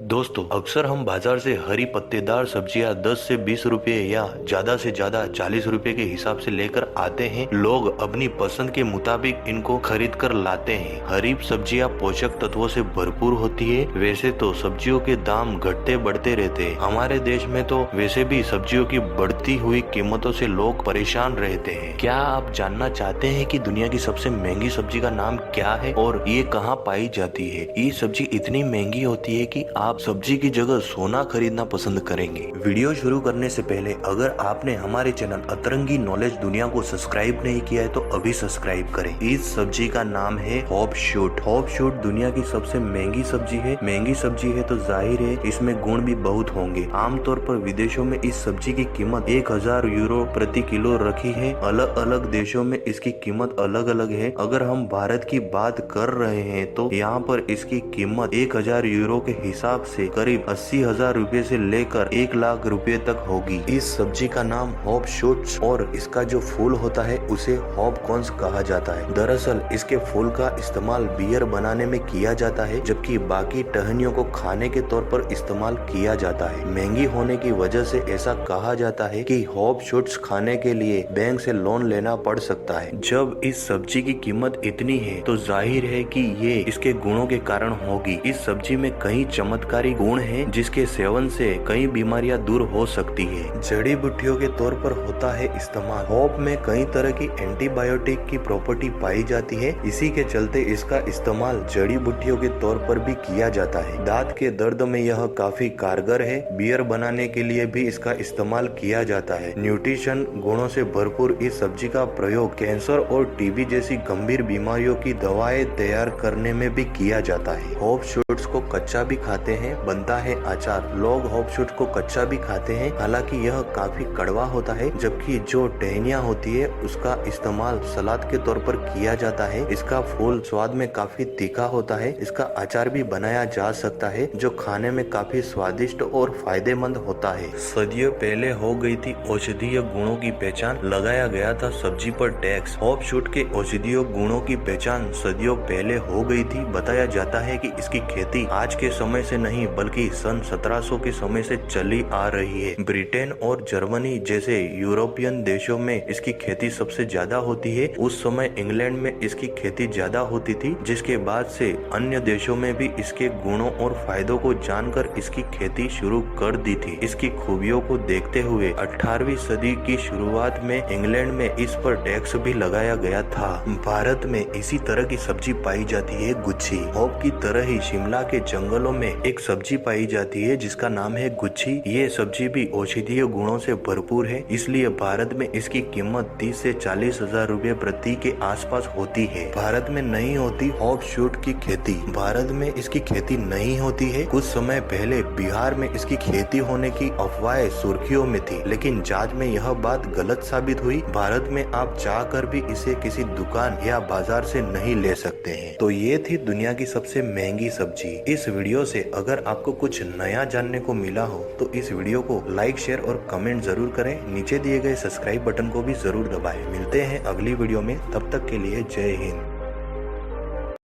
दोस्तों, अक्सर हम बाजार से हरी पत्तेदार सब्जियां 10 से 20 रुपए या ज्यादा से ज्यादा 40 रुपए के हिसाब से लेकर आते हैं। लोग अपनी पसंद के मुताबिक इनको खरीद कर लाते हैं। हरी सब्जियां पोषक तत्वों से भरपूर होती है। वैसे तो सब्जियों के दाम घटते बढ़ते रहते हैं। हमारे देश में तो वैसे भी सब्जियों की बढ़ती हुई कीमतों से लोग परेशान रहते हैं। क्या आप जानना चाहते हैं कि दुनिया की सबसे महंगी सब्जी का नाम क्या है और ये कहाँ पाई जाती है? ये सब्जी इतनी महंगी होती है कि आप सब्जी की जगह सोना खरीदना पसंद करेंगे। वीडियो शुरू करने से पहले अगर आपने हमारे चैनल अतरंगी नॉलेज दुनिया को सब्सक्राइब नहीं किया है तो अभी सब्सक्राइब करें। इस सब्जी का नाम है हॉप शूट। हॉप शूट दुनिया की सबसे महंगी सब्जी है। महंगी सब्जी है तो जाहिर है इसमें गुण भी बहुत होंगे। आमतौर पर विदेशों में इस सब्जी की कीमत 1000 यूरो प्रति किलो रखी है। अलग अलग देशों में इसकी कीमत अलग अलग है। अगर हम भारत की बात कर रहे हैं तो यहाँ पर इसकी कीमत 1000 यूरो के हिसाब से करीब 80,000 रुपए से लेकर 1 लाख रुपए तक होगी। इस सब्जी का नाम हॉप शूट्स और इसका जो फूल होता है उसे हॉप कॉर्न्स कहा जाता है। दरअसल इसके फूल का इस्तेमाल बियर बनाने में किया जाता है, जबकि बाकी टहनियों को खाने के तौर पर इस्तेमाल किया जाता है। महंगी होने की वजह से ऐसा कहा जाता है कि हॉप शूट्स खाने के लिए बैंक से लोन लेना पड़ सकता है। जब इस सब्जी की कीमत इतनी है तो जाहिर है कि ये इसके गुणों के कारण होगी। इस सब्जी में कई चमत्कारी गुण हैं जिसके सेवन से कई बीमारियां दूर हो सकती है। जड़ी बूटियों के तौर पर होता है इस्तेमाल। हॉप में कई तरह की एंटीबायोटिक की प्रॉपर्टी पाई जाती है। इसी के चलते इसका इस्तेमाल जड़ी बूटियों के तौर पर भी किया जाता है। दांत के दर्द में यह काफी कारगर है। बियर बनाने के लिए भी इसका इस्तेमाल किया जाता है। न्यूट्रिशन गुणों से भरपूर इस सब्जी का प्रयोग कैंसर और टीबी जैसी गंभीर बीमारियों की दवाएं तैयार करने में भी किया जाता है। हॉप शूट्स को कच्चा भी खाते हैं, बनता है अचार। लोग हॉप शूट को कच्चा भी खाते हैं, हालांकि यह काफी कड़वा होता है। जबकि जो टहनियाँ होती है उसका इस्तेमाल सलाद के तौर पर किया जाता है। इसका फूल स्वाद में काफी तीखा होता है। इसका अचार भी बनाया जा सकता है जो खाने में काफी स्वादिष्ट और फायदेमंद होता है। सदियों पहले हो गई थी औषधीय गुणों की पहचान, लगाया गया था सब्जी पर टैक्स। हॉप शूट के औषधीय गुणों की पहचान सदियों पहले हो गई थी। बताया जाता है कि इसकी खेती आज के समय से नहीं बल्कि सन 1700 के समय से चली आ रही है। ब्रिटेन और जर्मनी जैसे यूरोपियन देशों में इसकी खेती सबसे ज्यादा होती है। उस समय इंग्लैंड में इसकी खेती ज्यादा होती थी, जिसके बाद से अन्य देशों में भी इसके गुणों और फायदों को जानकर इसकी खेती शुरू कर दी थी। इसकी खूबियों को देखते हुए 18वीं सदी की शुरुआत में इंग्लैंड में इस पर टैक्स भी लगाया गया था। भारत में इसी तरह की सब्जी पाई जाती है गुच्छी। हॉप की तरह ही शिमला के जंगलों में एक सब्जी पाई जाती है जिसका नाम है गुच्छी। ये सब्जी भी औषधीय गुणों से भरपूर है, इसलिए भारत में इसकी कीमत 30 से 40 हजार रुपए प्रति के आसपास होती है। भारत में नहीं होती हॉप शूट की खेती। भारत में इसकी खेती नहीं होती है। कुछ समय पहले बिहार में इसकी खेती होने की अफवाहें सुर्खियों में थी, लेकिन जांच में यह बात गलत साबित हुई। भारत में आप चाहकर भी इसे किसी दुकान या बाजार से नहीं ले सकते हैं। तो ये थी दुनिया की सबसे महंगी सब्जी। इस वीडियो से अगर आपको कुछ नया जानने को मिला हो तो इस वीडियो को लाइक, शेयर और कमेंट जरूर करें। नीचे दिए गए सब्सक्राइब बटन को भी जरूर दबाएं। मिलते हैं अगली वीडियो में, तब तक के लिए जय हिंद।